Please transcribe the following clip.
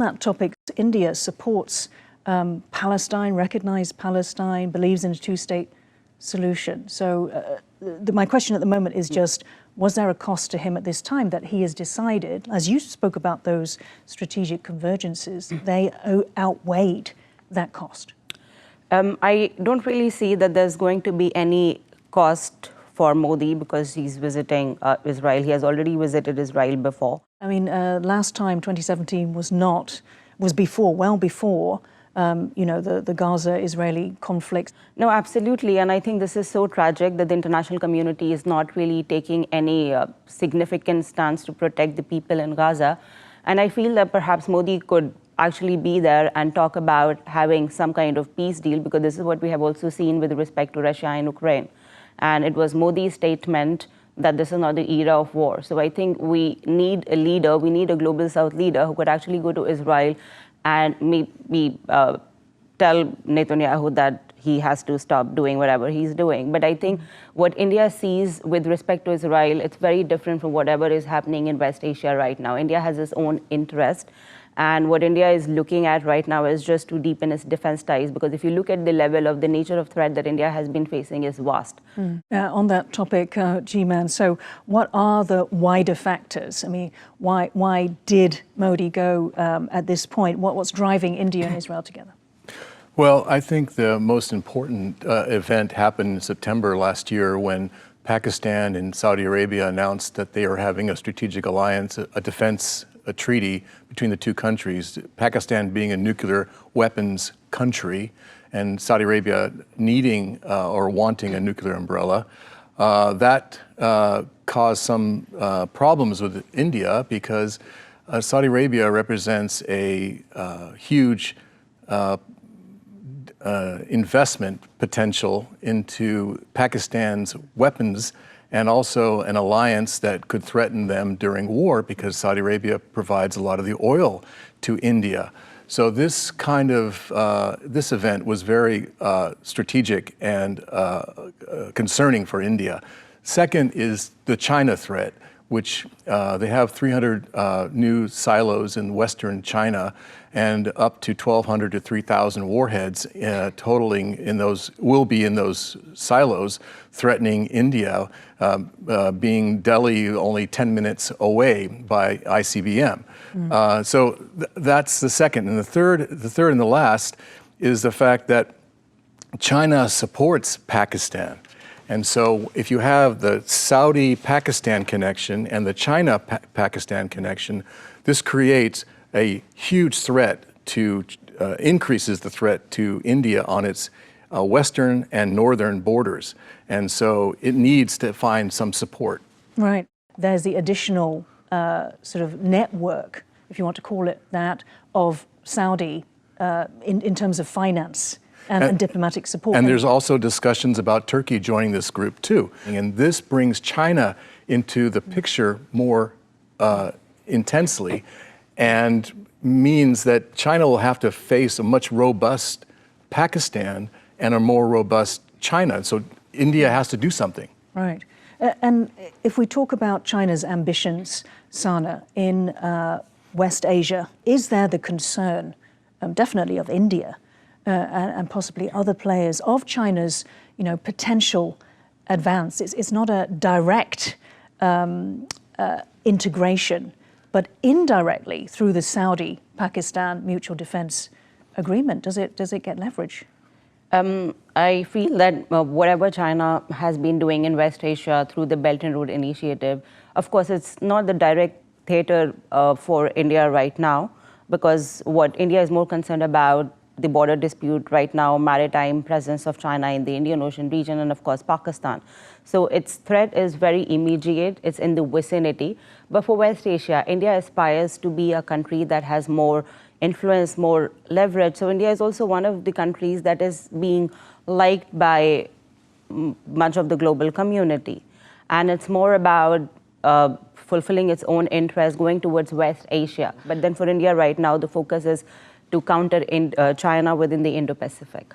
That topic, India supports Palestine, recognized Palestine, believes in a two-state solution. So my question at the moment is just, was there a cost to him at this time that he has decided, as you spoke about those strategic convergences, they outweighed that cost? I don't really see that there's going to be any cost for Modi because he's visiting Israel. He has already visited Israel before. I mean, last time, 2017, was well before, you know, the Gaza-Israeli conflict. No, absolutely. And I think this is so tragic that the international community is not really taking any significant stance to protect the people in Gaza. And I feel that perhaps Modi could actually be there and talk about having some kind of peace deal, because this is what we have also seen with respect to Russia and Ukraine. And it was Modi's statement that this is not the era of war. So I think we need a leader, we need a global South leader who could actually go to Israel and maybe tell Netanyahu that he has to stop doing whatever he's doing. But I think what India sees with respect to Israel, it's very different from whatever is happening in West Asia right now. India has its own interest. And what India is looking at right now is just to deepen its defense ties, because if you look at the level of the nature of threat that India has been facing is vast. On that topic, G-Man, so what are the wider factors? I mean, why did Modi go at this point? What's driving India and Israel together? Well, I think the most important event happened in September last year when Pakistan and Saudi Arabia announced that they are having a strategic alliance, a treaty between the two countries, Pakistan being a nuclear weapons country and Saudi Arabia needing or wanting a nuclear umbrella. That caused some problems with India because Saudi Arabia represents a huge investment potential into Pakistan's weapons, and also an alliance that could threaten them during war because Saudi Arabia provides a lot of the oil to India. So this kind of, this event was very strategic and concerning for India. Second is the China threat, which they have 300 new silos in Western China and up to 1,200 to 3,000 warheads totaling in those, will be in those silos, threatening India, being Delhi only 10 minutes away by ICBM. So that's the second. And the third and the last is the fact that China supports Pakistan. And so if you have the Saudi-Pakistan connection and the China-Pakistan connection, this creates a huge threat to, increases the threat to India on its western and northern borders. And so it needs to find some support. Right. There's the additional sort of network, if you want to call it that, of Saudi in terms of finance and diplomatic support. And there's also discussions about Turkey joining this group too. And this brings China into the picture more intensely, and means that China will have to face a much robust Pakistan and a more robust China. So India has to do something. Right. And if we talk about China's ambitions, Sana, in West Asia, is there the concern, definitely of India, and possibly other players, of China's, you know, potential advance? It's not a direct integration, but indirectly through the Saudi-Pakistan Mutual Defense Agreement. Does it get leverage? I feel that whatever China has been doing in West Asia through the Belt and Road Initiative, of course, it's not the direct theater for India right now, because what India is more concerned about, the border dispute right now, maritime presence of China in the Indian Ocean region, and of course Pakistan. So its threat is very immediate, it's in the vicinity. But for West Asia, India aspires to be a country that has more influence, more leverage. So India is also one of the countries that is being liked by much of the global community. And it's more about fulfilling its own interests, going towards West Asia. But then for India right now, the focus is to counter China within the Indo-Pacific.